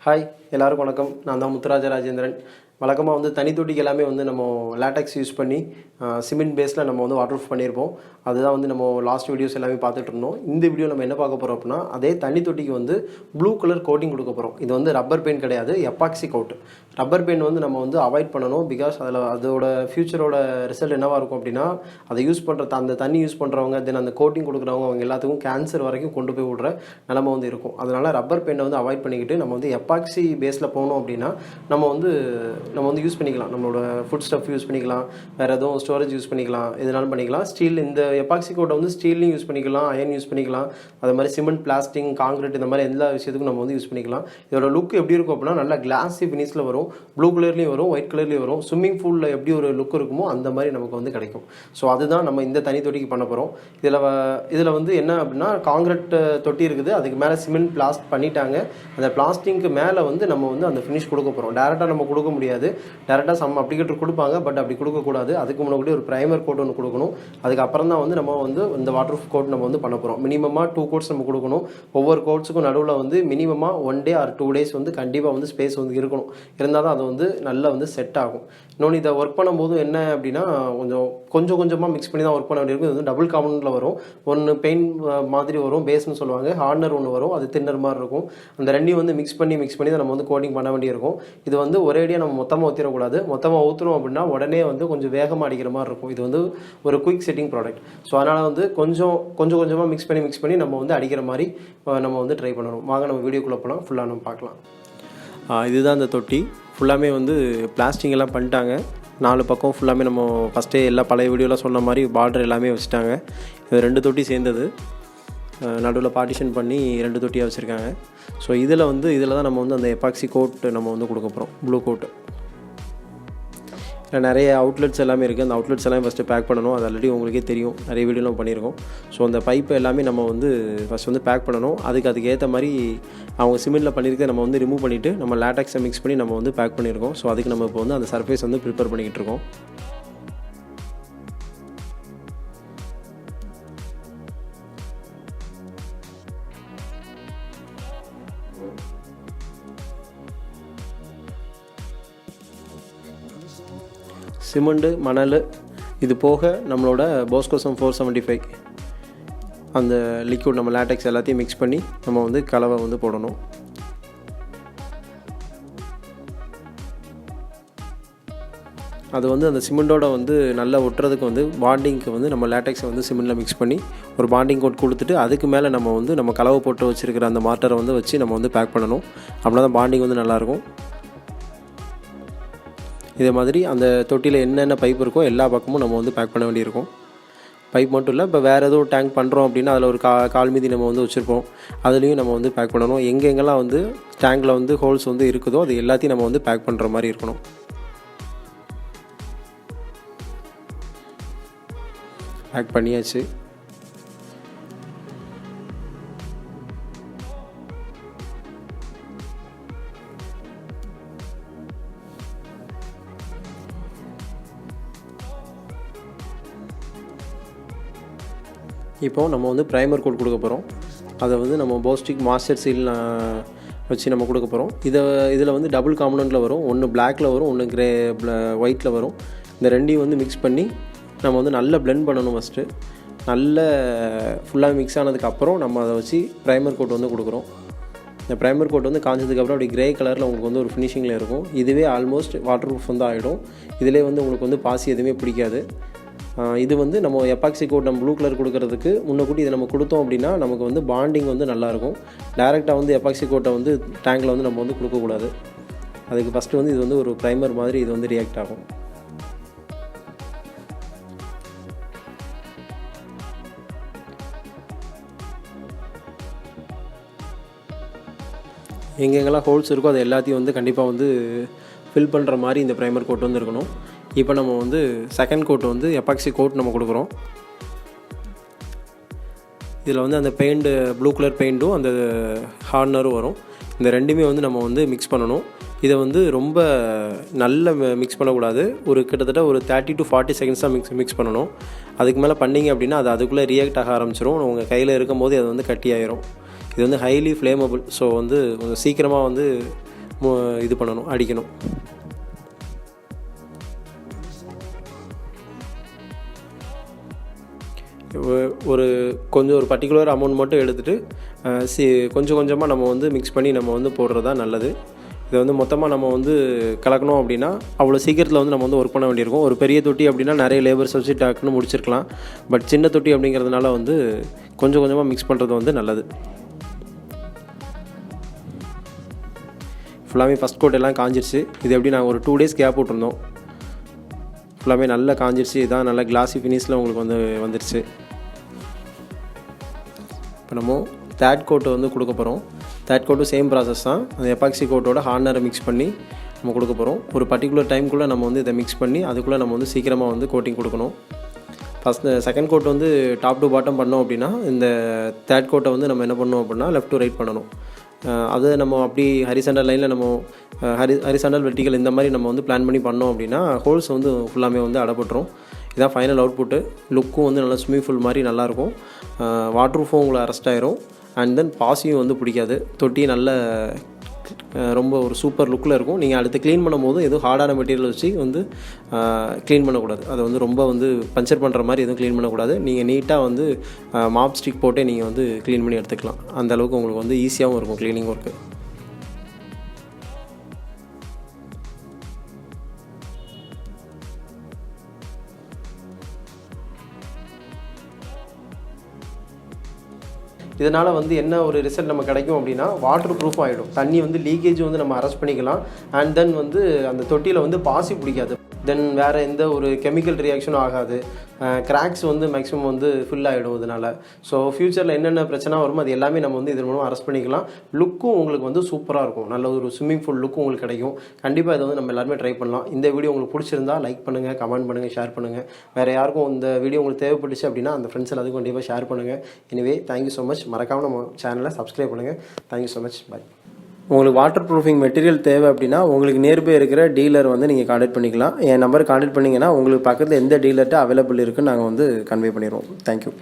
Hi எல்லாருக்கும் வணக்கம். நான் தான் முத்துராஜ ராஜேந்திரன். வழக்கமாக வந்து தனி தொட்டிக்கு எல்லாமே வந்து நம்ம லேட்டக்ஸ் யூஸ் பண்ணி சிமெண்ட் பேஸில் நம்ம வந்து வாட்டர் ப்ரூஃப் பண்ணியிருப்போம். அதுதான் வந்து நம்ம லாஸ்ட் வீடியோஸ் எல்லாமே பார்த்துட்டு இருந்தோம். இந்த வீடியோ நம்ம என்ன பார்க்க போகிறோம் அப்படின்னா, அதே தனி தொட்டிக்கு வந்து ப்ளூ கலர் கோட்டிங் கொடுக்க போகிறோம். இது வந்து ரப்பர் பெயிண்ட் கிடையாது, எப்பாக்சி கோட். ரப்பர் பெயிண்ட் வந்து நம்ம வந்து அவாய்ட் பண்ணணும். பிகாஸ் அதோட ஃபியூச்சரோட ரிசல்ட் என்னவாக இருக்கும் அப்படின்னா, அதை யூஸ் பண்ணுற அந்த தண்ணி யூஸ் பண்ணுறவங்க, தென் அந்த கோட்டிங் கொடுக்குறவங்க, அவங்க எல்லாத்துக்கும் கேன்சர் வரைக்கும் கொண்டு போய் விடுற நிலமை வந்து இருக்கும். அதனால் ரப்பர் பெயிண்டை வந்து அவாய்ட் பண்ணிக்கிட்டு நம்ம வந்து எப்பாக்சி பேஸில் போனோம் அப்படின்னா நம்ம வந்து யூஸ் பண்ணிக்கலாம். நம்மளோட ஃபுட் ஸ்டஃப் யூஸ் பண்ணிக்கலாம், வேறு எதுவும் ஸ்டோரேஜ் யூஸ் பண்ணிக்கலாம், எதுனாலும் பண்ணிக்கலாம். ஸ்டீல் இந்த எப்பாக்சி கோட்டை வந்து ஸ்டீல்லையும் யூஸ் பண்ணிக்கலாம், அயன் யூஸ் பண்ணிக்கலாம், அது மாதிரி சிமெண்ட், பிளாஸ்டிக், காங்கிரீட் இந்த மாதிரி எல்லா விஷயத்துக்கும் நம்ம வந்து யூஸ் பண்ணிக்கலாம். இதோட லுக் எப்படி இருக்கும் அப்படின்னா, நல்லா கிளாஸி ஃபினிஷில் வரும், ப்ளூ கலர்லேயும் வரும், ஒயிட் கலர்லேயும் வரும். ஸ்விம்மிங் பூலில் எப்படி ஒரு லுக் இருக்குமோ அந்த மாதிரி நமக்கு வந்து கிடைக்கும். ஸோ அதுதான் நம்ம இந்த தனி தொட்டிக்கு பண்ண போகிறோம். இதில் வந்து என்ன அப்படின்னா, காங்கிரீட் தொட்டி இருக்குது, அதுக்கு மேலே சிமெண்ட் பிளாஸ்ட் பண்ணிட்டாங்க. அந்த பிளாஸ்டிக்கு மேலே வந்து நம்ம வந்து அந்த ஃபினிஷ் கொடுக்க போகிறோம். டேரெக்டாக நம்ம கொடுக்க முடியாது. டேரெக்டாக அப்ளிகேட்டர் கொடுப்பாங்க, பட் அப்படி கொடுக்கக்கூடாது. அதுக்கு முன்னாடி ஒரு ப்ரைமர் கோட் ஒன்று கொடுக்கணும். அதுக்கப்புறம் தான் வந்து நம்ம வந்து இந்த வாட்டர் ப்ரூஃப் கோட் நம்ம வந்து பண்ண போகிறோம். மினிமமாக 2 கோட்ஸ் நம்ம கொடுக்கணும். ஒவ்வொரு கோட்ஸுக்கும் நடுவில் வந்து மினிமமாக 1 டே ஆர் 2 டேஸ் வந்து கண்டிப்பாக வந்து ஸ்பேஸ் வந்து இருக்கணும். இருந்தால் தான் அது வந்து நல்லா வந்து செட் ஆகும். இன்னொன்று, இதை ஒர்க் பண்ணும்போது என்ன அப்படின்னா, கொஞ்சம் கொஞ்சமாக மிக்ஸ் பண்ணி தான் ஒர்க் பண்ண வேண்டியிருக்கும். இது வந்து டபுள் காம்பவுண்டில் வரும். ஒன்று பெயிண்ட் மாதிரி வரும், பேஸ்ன்னு சொல்லுவாங்க, ஹார்னர் ஒன்று வரும், அது தின்னர் மாதிரி இருக்கும். அந்த ரெண்டையும் வந்து மிக்ஸ் பண்ணி தான் நம்ம வந்து கோட்டிங் பண்ண வேண்டியிருக்கும். இது வந்து ஒரேடியாக நம்ம மொத்தமாக ஊற்றிடக்கூடாது. மொத்தமாக ஊற்றுறோம் அப்படின்னா உடனே வந்து கொஞ்சம் வேகமாக அடிக்கிற மாதிரி இருக்கும். இது வந்து ஒரு குயிக் செட்டிங் ப்ராடக்ட். ஸோ அதனால் வந்து கொஞ்சம் கொஞ்சமாக மிக்ஸ் பண்ணி நம்ம வந்து அடிக்கிற மாதிரி நம்ம வந்து ட்ரை பண்ணணும். வாங்க நம்ம வீடியோக்குள்ளே போகலாம், ஃபுல்லாக நம்ம பார்க்கலாம். இதுதான் இந்த தொட்டி. ஃபுல்லாமே வந்து பிளாஸ்டிக் எல்லாம் பண்ணிட்டாங்க. 4 பக்கம் ஃபுல்லாமே நம்ம ஃபஸ்ட்டே எல்லா பழைய வீடியோலாம் சொன்ன மாதிரி பார்டர் எல்லாமே வச்சுட்டாங்க. இது 2 தொட்டி சேர்ந்தது. நடுவில் பார்ட்டிஷன் பண்ணி 2 தொட்டியாக வச்சுருக்காங்க. ஸோ இதில் தான் நம்ம வந்து அந்த எப்பாக்சி கோட் நம்ம வந்து கொடுக்க போகிறோம், ப்ளூ கோட்டு. நிறைய அவுட்லெட்ஸ் எல்லாமே இருக்குது. அந்த அவுட்லெட்ஸ் எல்லாம் ஃபஸ்ட்டு பேக் பண்ணணும். அது ஆல்ரெடி உங்களுக்கே தெரியும், நிறைய வீடியோலாம் பண்ணியிருக்கோம். ஸோ அந்த பைப்பு எல்லாமே நம்ம வந்து ஃபஸ்ட் வந்து பேக் பண்ணணும். அதுக்கு ஏற்ற மாதிரி அவங்க சிமெண்ட்டில் பண்ணியிருக்க நம்ம வந்து ரிமூவ் பண்ணிவிட்டு நம்ம லேட்டக்ஸை மிக்ஸ் பண்ணி நம்ம வந்து பேக் பண்ணியிருக்கோம். ஸோ அதுக்கு நம்ம இப்போ வந்து அந்த சர்ஃபேஸ் வந்து ப்ரிப்பேர் பண்ணிக்கிட்டு இருக்கோம். சிமெண்ட்டு, மணல், இது போக நம்மளோட போஸ்கோசம் 475 அந்த லிக்விட், நம்ம லேட்டக்ஸ் எல்லாத்தையும் மிக்ஸ் பண்ணி நம்ம வந்து கலவை வந்து போடணும். அது வந்து அந்த சிமெண்ட்டோட வந்து நல்லா ஒட்டுறதுக்கு வந்து பாண்டிங்க்கு வந்து நம்ம லேட்டக்ஸை வந்து சிமெண்ட்டில் மிக்ஸ் பண்ணி ஒரு பாண்டிங் கோட் கொடுத்துட்டு அதுக்கு மேலே நம்ம வந்து நம்ம கலவை போட்டு வச்சுருக்கிற அந்த மாட்டரை வந்து வச்சு நம்ம வந்து பேக் பண்ணணும். அப்படின்னா தான் பாண்டிங் வந்து நல்லாயிருக்கும். இதே மாதிரி அந்த தொட்டியில் என்னென்ன பைப் இருக்கோ எல்லா பக்கமும் நம்ம வந்து பேக் பண்ண வேண்டியிருக்கும். பைப் மட்டும் இல்லை, இப்போ வேறு ஏதோ டேங்க் பண்ணுறோம் அப்படின்னா அதில் ஒரு கால் மீதி நம்ம வந்து வச்சுருப்போம், அதுலேயும் நம்ம வந்து பேக் பண்ணணும். எங்கெங்கெல்லாம் வந்து டேங்கில் வந்து ஹோல்ஸ் வந்து இருக்குதோ அது எல்லாத்தையும் நம்ம வந்து பேக் பண்ணுற மாதிரி இருக்கணும். பேக் பண்ணியாச்சு. இப்போது நம்ம வந்து ப்ரைமர் கோட் கொடுக்க போகிறோம். அதை வந்து நம்ம போஸ்டிக் மாஸ்டர் சீல் வச்சு நம்ம கொடுக்க போகிறோம். இதில் வந்து டபுள் காம்பனண்ட்டில் வரும். ஒன்று பிளாக்கில் வரும், ஒன்று ஒயிட்டில் வரும். இந்த ரெண்டையும் வந்து மிக்ஸ் பண்ணி நம்ம வந்து நல்லா பிளெண்ட் பண்ணணும். ஃபஸ்ட்டு நல்ல ஃபுல்லாக மிக்ஸ் ஆனதுக்கப்புறம் நம்ம அதை வச்சு ப்ரைமர் கோட் வந்து கொடுக்குறோம். இந்த ப்ரைமர் கோட் வந்து காஞ்சதுக்கப்புறம் அப்படி கிரே கலரில் உங்களுக்கு வந்து ஒரு ஃபினிஷிங்கில் இருக்கும். இதுவே ஆல்மோஸ்ட் வாட்டர் ப்ரூஃப் வந்து ஆகிடும். இதிலே வந்து உங்களுக்கு வந்து பாசி எதுவுமே பிடிக்காது. இது வந்து நம்ம எப்பாக்சி கோட் நம்ம ப்ளூ கலர் கொடுக்கறதுக்கு முன்னக்கூட்டி இதை நம்ம கொடுத்தோம் அப்படின்னா நமக்கு வந்து பாண்டிங் வந்து நல்லாயிருக்கும். டேரெக்டாக வந்து எப்பாக்சி கோட்டை வந்து டேங்கில் வந்து நம்ம வந்து கொடுக்கக்கூடாது. அதுக்கு ஃபஸ்ட்டு வந்து இது வந்து ஒரு ப்ரைமர் மாதிரி இது வந்து ரியாக்ட் ஆகும். எங்கெங்கெல்லாம் ஹோல்ஸ் இருக்கோ அது எல்லாத்தையும் வந்து கண்டிப்பாக வந்து ஃபில் பண்ணுற மாதிரி இந்த ப்ரைமர் கோட் வந்து இருக்கணும். இப்போ நம்ம வந்து செகண்ட் கோட் வந்து எப்பாக்சி கோட் நம்ம கொடுக்குறோம். இதில் வந்து அந்த பெயிண்ட் ப்ளூ கலர் பெயிண்ட்டும் அந்த ஹார்னரும் வரும். இந்த ரெண்டுமே வந்து நம்ம வந்து மிக்ஸ் பண்ணணும். இதை வந்து ரொம்ப நல்ல மிக்ஸ் பண்ணக்கூடாது. கிட்டத்தட்ட ஒரு 30 to 40 செகண்ட்ஸ் தான் மிக்ஸ் பண்ணணும். அதுக்கு மேலே பண்ணிங்க அப்படின்னா அது அதுக்குள்ளே ரியாக்ட் ஆக ஆரம்பிச்சிடும். உங்கள் கையில் இருக்கும் போது அது வந்து கட்டி ஆயிரும். இது வந்து ஹைலி ஃப்ளேமபிள். ஸோ வந்து கொஞ்சம் சீக்கிரமாக வந்து இது பண்ணணும், அடிக்கணும். ஒரு பர்டிகுலர் அமௌண்ட் மட்டும் எடுத்துகிட்டு கொஞ்சம் கொஞ்சமாக நம்ம வந்து மிக்ஸ் பண்ணி நம்ம வந்து போடுறது தான் நல்லது. இதை வந்து மொத்தமாக நம்ம வந்து கலக்கணும் அப்படின்னா அவ்வளோ சீக்கிரத்தில் வந்து நம்ம வந்து ஒர்க் பண்ண வேண்டியிருக்கும். ஒரு பெரிய தொட்டி அப்படின்னா நிறைய லேபர்ஸ் வச்சு டக்குன்னு முடிச்சிருக்கலாம். பட் சின்ன தொட்டி அப்படிங்கிறதுனால வந்து கொஞ்சம் கொஞ்சமாக மிக்ஸ் பண்ணுறது வந்து நல்லது. ஃபுல்லாகவே ஃபஸ்ட் கோட் எல்லாம் காஞ்சிருச்சு. இது எப்படி நாங்கள் ஒரு 2 days கேப் விட்டுருந்தோம். ஃபுல்லாகவே நல்லா காஞ்சிருச்சு. இதான் நல்லா கிளாஸி ஃபினிஷில் உங்களுக்கு வந்து வந்துருச்சு. இப்போ நம்ம தேர்ட் கோட்டை வந்து கொடுக்க போகிறோம். தேர்ட் கோட்டும் சேம் ப்ராசஸ் தான். அந்த எபாக்சி கோட்டோட ஹார்ட்னரை மிக்ஸ் பண்ணி நம்ம கொடுக்க போகிறோம். ஒரு பர்டிகுலர் டைம்குள்ளே நம்ம வந்து இதை மிக்ஸ் பண்ணி அதுக்குள்ளே நம்ம வந்து சீக்கிரமாக வந்து கோட்டிங் கொடுக்கணும். செகண்ட் கோட் வந்து டாப் டு பாட்டம் பண்ணோம் அப்படின்னா இந்த தேர்ட் கோட்டை வந்து நம்ம என்ன பண்ணோம் அப்படின்னா லெஃப்ட் டு ரைட் பண்ணணும். அது நம்ம அப்படி ஹரிசாண்டல் லைனில் நம்ம ஹரிசாண்டல் வெர்டிகல் இந்த மாதிரி நம்ம வந்து பிளான் பண்ணி பண்ணோம் அப்படின்னா ஹோல்ஸ் வந்து ஃபுல்லாமே வந்து அடப்பட்டுரும். இதான் ஃபைனல் அவுட்புட்டு. லுக்கும் வந்து நல்லா ஸ்விம்மிங் ஃபுல் மாதிரி நல்லாயிருக்கும். வாட்டர் ப்ரூஃபும் உங்களை அரெஸ்ட் ஆயிரும். அண்ட் தென் பாசியும் வந்து பிடிக்காது. தொட்டி நல்ல ரொம்ப ஒரு சூப்பர் லுக்கில் இருக்கும். நீங்கள் அடுத்து க்ளீன் பண்ணும்போது எதுவும் ஹார்டான மெட்டீரியல் வச்சு வந்து க்ளீன் பண்ணக்கூடாது. அதை வந்து ரொம்ப வந்து பஞ்சர் பண்ணுற மாதிரி எதுவும் க்ளீன் பண்ணக்கூடாது. நீங்கள் நீட்டாக வந்து மாப் ஸ்டிக் போட்டே நீங்கள் வந்து க்ளீன் பண்ணி எடுத்துக்கலாம். அந்தளவுக்கு உங்களுக்கு வந்து ஈஸியாகவும் இருக்கும் க்ளீனிங் ஒர்க்கு. இதனால் வந்து என்ன ஒரு ரிசல்ட் நம்ம கிடைக்கும் அப்படின்னா வாட்டர் ப்ரூஃப் ஆகிடும். தண்ணி வந்து லீக்கேஜ் வந்து நம்ம அரெஸ்ட் பண்ணிக்கலாம். அண்ட் தென் வந்து அந்த தொட்டியில் வந்து பாசி பிடிக்காது. தென் வேறு எந்த ஒரு கெமிக்கல் ரியாக்ஷனும் ஆகாது. கிராக்ஸ் வந்து மேக்ஸிமம் வந்து ஃபில் ஆகிடும் இதனால். ஸோ ஃப்யூச்சரில் என்னென்ன பிரச்சனை வருமோ அது எல்லாமே நம்ம வந்து இதன் மூலம் அரெஸ்ட் பண்ணிக்கலாம். லுக்கும் உங்களுக்கு வந்து சூப்பராக இருக்கும். நல்ல ஒரு ஸ்விம்மிங் பூல் லுக்கும் உங்களுக்கு கிடைக்கும். கண்டிப்பாக இதை வந்து நம்ம எல்லாருமே ட்ரை பண்ணலாம். இந்த வீடியோ உங்களுக்கு பிடிச்சிருந்தா லைக் பண்ணுங்கள், கமெண்ட் பண்ணுங்கள், ஷேர் பண்ணுங்கள். வேறு யாருக்கும் இந்த வீடியோ உங்களுக்கு தேவைப்பட்டுச்சு அப்படின்னா அந்த ஃப்ரெண்ட்ஸ் எல்லாத்துக்கும் கண்டிப்பாக ஷேர் பண்ணுங்கள். Anyway thank you so much. மறக்காமல் நம்ம சேனலை சப்ஸ்கிரைப் பண்ணுங்கள். Thank you so much. பாய். உங்களுக்கு வாட்டர் ப்ரூஃபிங் மெட்டீரியல் தேவை அப்படின்னா உங்களுக்கு நியர்பை இருக்கிற டீலர் வந்து நீங்கள் கான்டாக்ட் பண்ணிக்கலாம். என் நம்பர் கான்டாக்ட் பண்ணிங்கன்னா உங்களுக்கு பக்கத்தில் எந்த டீலர்கிட்ட அவைலபிள் இருக்குன்னு நாங்கள் வந்து கன்வே பண்ணிடுவோம். தேங்க்யூ.